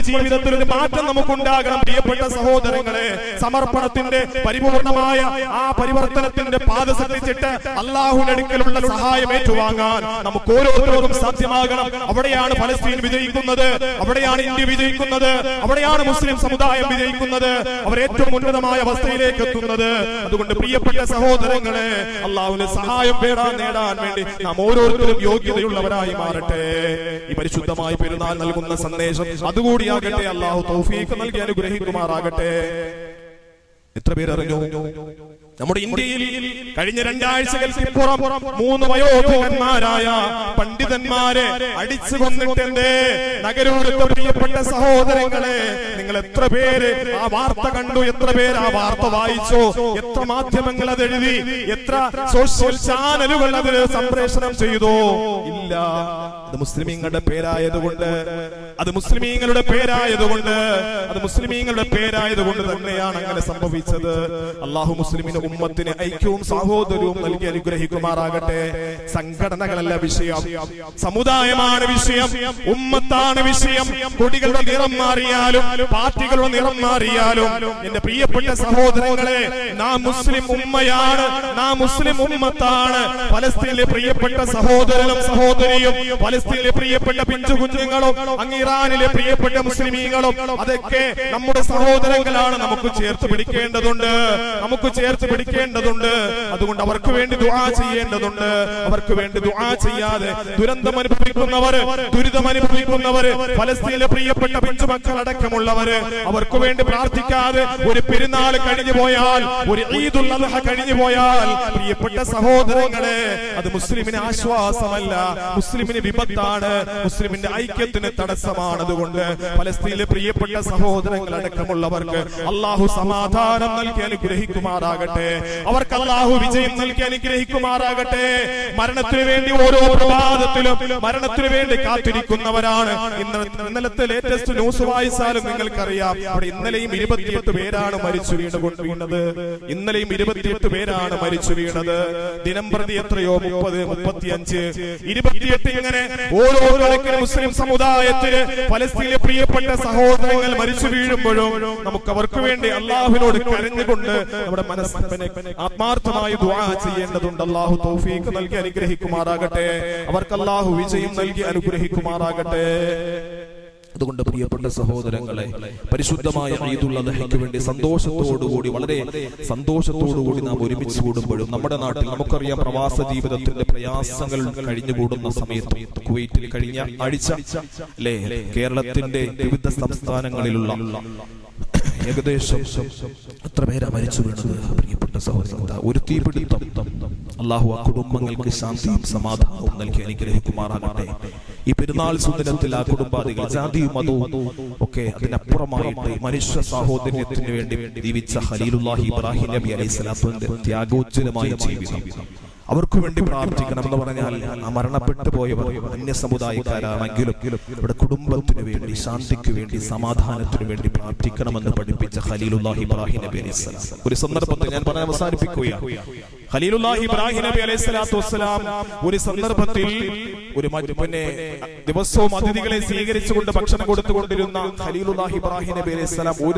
ജീവിതത്തിൽ ഒരു മാറ്റം നമുക്കുണ്ടാകണം. പ്രിയപ്പെട്ട സഹോദരങ്ങളെ, സമർപ്പണത്തിന്റെ പരിപൂർണമായ ആ പരിവർത്തനത്തിന്റെ പാത ശ്രദ്ധിച്ചിട്ട് അള്ളാഹുവിന്റെ അടുക്കലുള്ള സഹായം ഏറ്റുവാങ്ങാൻ നമുക്ക് ഓരോരുത്തർക്കും സാധ്യമാകണം. അവിടെയാണ് ഫലസ്തീൻ വിജയിക്കുന്നത്, അവിടെയാണ് ഇന്ത്യ വിജയിക്കുന്നത്, അവിടെയാണ് മുസ്ലിം സമുദായം വിജയിക്കുന്നത്, അവർ ഏറ്റവും ഉന്നതമായ അവസ്ഥയിലേക്ക് എത്തുന്നത്. അതുകൊണ്ട് പ്രിയപ്പെട്ട സഹോദരങ്ങളെ, അള്ളാഹുവിന്റെ സഹായം നേടാൻ വേണ്ടി നാം ഓരോരുത്തരും യോഗ്യതയുള്ളവരായി മാറട്ടെ. ഈ പരിശുദ്ധമായ പെരുന്നാൾ നൽകുന്ന സന്ദേശം അതുകൂടിയാകട്ടെ. അള്ളാഹു തൗഫീഖ് നൽകി അനുഗ്രഹിക്കുമാറാകട്ടെ. എത്ര പേരറിഞ്ഞു നമ്മുടെ ഇന്ത്യയിൽ കഴിഞ്ഞ 2 ആഴ്ചകൾക്കിപ്പുറം 3 വയോധികന്മാരായ പണ്ഡിതന്മാരെ അടിച്ചു കൊന്നിട്ടെന്തേ? നഗരൂരത്തെ പ്രിയപ്പെട്ട സഹോദരങ്ങളെ, നിങ്ങൾ എത്ര പേര് ആ വാർത്ത കണ്ടു? എത്ര പേര് ആ വാർത്ത വായിച്ചോ? എത്ര മാധ്യമങ്ങൾ അത് എഴുതി? എത്ര സോഷ്യൽ ചാനലുകൾ അത് സംപ്രേഷണം ചെയ്തു? ഇല്ല. അത് മുസ്ലിമീങ്ങളുടെ പേരായതുകൊണ്ട്, അത് മുസ്ലിമീങ്ങളുടെ പേരായതുകൊണ്ട്, അത് മുസ്ലിമീങ്ങളുടെ പേരായതുകൊണ്ട് തന്നെയാണ് അങ്ങനെ സംഭവിച്ചത്. അള്ളാഹു മുസ്ലിമിന് ഉമ്മത്തിന് ഐക്യവും സഹോദരവും നൽകി അനുഗ്രഹിക്കുമാറാകട്ടെ. സംഘടനകളല്ല വിഷയം, സമുദായമാണ് വിഷയം, ഉമ്മത്താണ് വിഷയം. കൊടികളുടെ നിറം മാറിയാലും പാർട്ടികളുടെ നിറം മാറിയാലും എന്റെ പ്രിയപ്പെട്ട സഹോദരങ്ങളെ, നാം മുസ്ലിം ഉമ്മയാണ്, നാം മുസ്ലിം ഉമ്മത്താണ്. ഫലസ്തീനിലെ പ്രിയപ്പെട്ട സഹോദരനും സഹോദരിയും, ഫലസ്തീനിലെ പ്രിയപ്പെട്ട പിഞ്ചു കുഞ്ഞുങ്ങളും, അങ്ങ് ഇറാനിലെ പ്രിയപ്പെട്ട മുസ്ലിമീങ്ങളും, അതൊക്കെ നമ്മുടെ സഹോദരങ്ങളാണ്. നമുക്ക് ചേർത്ത് പിടിക്കേണ്ടതുണ്ട്, നമുക്ക് ചേർത്ത് പിടിക്കേണ്ടതുണ്ട്. അതുകൊണ്ട് അവർക്ക് വേണ്ടി ദുആ ചെയ്യേണ്ടതുണ്ട്. അവർക്ക് വേണ്ടി ദുആ ചെയ്യാതെ ദുരന്തം അനുഭവിക്കുന്നവര്, ദുരിതം അനുഭവിക്കുന്നവര്, ഫലസ്തീനിലെ പ്രിയപ്പെട്ട പിഞ്ചുമക്കൾ അടക്കമുള്ളവര്, അവർക്ക് വേണ്ടി പ്രാർത്ഥിക്കാതെ ഒരു പെരുന്നാൾ കഴിഞ്ഞു പോയാൽ, ഒരു ഈദുൽ അദ്ഹ കഴിഞ്ഞു പോയാൽ, പ്രിയപ്പെട്ട സഹോദരങ്ങളെ, അത് മുസ്ലിമിന് ആശ്വാസമല്ല, മുസ്ലിമിന് വിപത്താണ്, മുസ്ലിമിന്റെ ഐക്യത്തിന് തടസ്സമാണ്. അതുകൊണ്ട് ഫലസ്തീനിലെ പ്രിയപ്പെട്ട സഹോദരങ്ങൾ അടക്കമുള്ളവർക്ക് അള്ളാഹു സമാധാനം നൽകി അനുഗ്രഹിക്കുമാറാകട്ടെ. അവർക്ക് അല്ലാഹു വിജയം നൽകി അനുഗ്രഹിക്കുമാറാകട്ടെ. മരണത്തിന് വേണ്ടി ഓരോ പ്രഭാതത്തിലും മരണത്തിന് വേണ്ടി കാത്തിരിക്കുന്നവരാണ്. ഇന്നലത്തെ ലേറ്റസ്റ്റ് ന്യൂസ് വായിച്ചാലും നിങ്ങൾക്കറിയാം, അവിടെ ഇന്നലെയും 28 പേരാണ് മരിച്ചു വീണത്. ഇന്നലെയും 28 പേരാണ് മരിച്ചു വീണത്. ദിനം പ്രതി എത്രയോ 30, 35, 28 ഇങ്ങനെ ഓരോ കണക്കിന് മുസ്ലിം സമുദായത്തിന് ഫലസ്തീനിലെ പ്രിയപ്പെട്ട സഹോദരങ്ങൾ മരിച്ചു വീഴുമ്പോഴും നമുക്ക് അവർക്ക് വേണ്ടി അള്ളാഹുവിനോട് കരഞ്ഞുകൊണ്ട് നമ്മുടെ മനസ്സിനെ ആത്മാർത്ഥമായി ദുആ ചെയ്യേണ്ടതുണ്ട്. അല്ലാഹു തൗഫീഖ് നൽകി അനുഗ്രഹിക്കുമാറാകട്ടെ. അവർക്ക് അല്ലാഹു വിജയം നൽകി അനുഗ്രഹിക്കുമാറാകട്ടെ. അതുകൊണ്ട് പ്രിയപ്പെട്ട സഹോദരങ്ങളെ, പരിശുദ്ധമായ ഈദുൽ അദ്ഹയ്ക്ക് വേണ്ടി സന്തോഷത്തോടുകൂടി, വളരെ സന്തോഷത്തോടുകൂടി നാം ഒരുമിച്ച് കൂടുമ്പോഴും നമ്മുടെ നാട്ടിൽ നമുക്കറിയാം, പ്രവാസ ജീവിതത്തിന്റെ പ്രയാസങ്ങൾ കഴിഞ്ഞുകൂടുന്ന സമയത്ത് കുവൈറ്റിൽ കഴിഞ്ഞ ആഴ്ച കേരളത്തിന്റെ വിവിധ സംസ്ഥാനങ്ങളിലുള്ള ഏകദേശം എത്ര പേരാ മരിച്ചു വീണത്? പ്രിയപ്പെട്ട സഹോദരങ്ങൾ, ഒരു തീപിടുത്തം. അല്ലാഹു ആ കുടുംബങ്ങൾക്ക് ശാന്തിയും സമാധാനവും നൽകി അനുഗ്രഹിക്കുമാറാകട്ടെ. ഈ പെരുന്നാൾ സുദിനത്തിൽ ആ കുടുംബാദികൾ ജാതിയും മതവും ഒക്കെ അതിനപ്പുറമായിട്ട് മനുഷ്യ സാഹോദര്യത്തിന് വേണ്ടി ജീവിച്ച ഖലീലുല്ലാഹി ഇബ്രാഹിം നബി അലൈഹിസ്സലാമിന്റെ ത്യാഗോജ്വലമായ ജീവിതം, അവർക്ക് വേണ്ടി പ്രാർത്ഥിക്കണം എന്ന് പറഞ്ഞാൽ ആ മരണപ്പെട്ടു പോയവർ അന്യ സമുദായക്കാരാണെങ്കിലും ഇവിടെ കുടുംബത്തിന് വേണ്ടി, ശാന്തിക്ക് വേണ്ടി, സമാധാനത്തിന് വേണ്ടി പ്രാർത്ഥിക്കണമെന്ന് പഠിപ്പിച്ച ഖലീലുല്ലാഹി ഇബ്രാഹിം നബി അലൈഹിസ്സലാം. ഒരു സന്ദർഭത്തിൽ ഞാൻ പറഞ്ഞ് അവസാനിപ്പിക്കുകയാണ്. ഖലീലുല്ലാഹി ഇബ്രാഹിം നബി അലൈഹിസ്സലാത്തു വസ്സലാം ഒരു സന്ദർഭത്തിൽ ഒരു ദിവസവും അതിഥികളെ സ്വീകരിച്ചുകൊണ്ട് ഭക്ഷണം കൊടുത്തുകൊണ്ടിരുന്ന ഖലീലുല്ലാഹി ഇബ്രാഹിം നബി അലൈഹിസ്സലാം ഒരു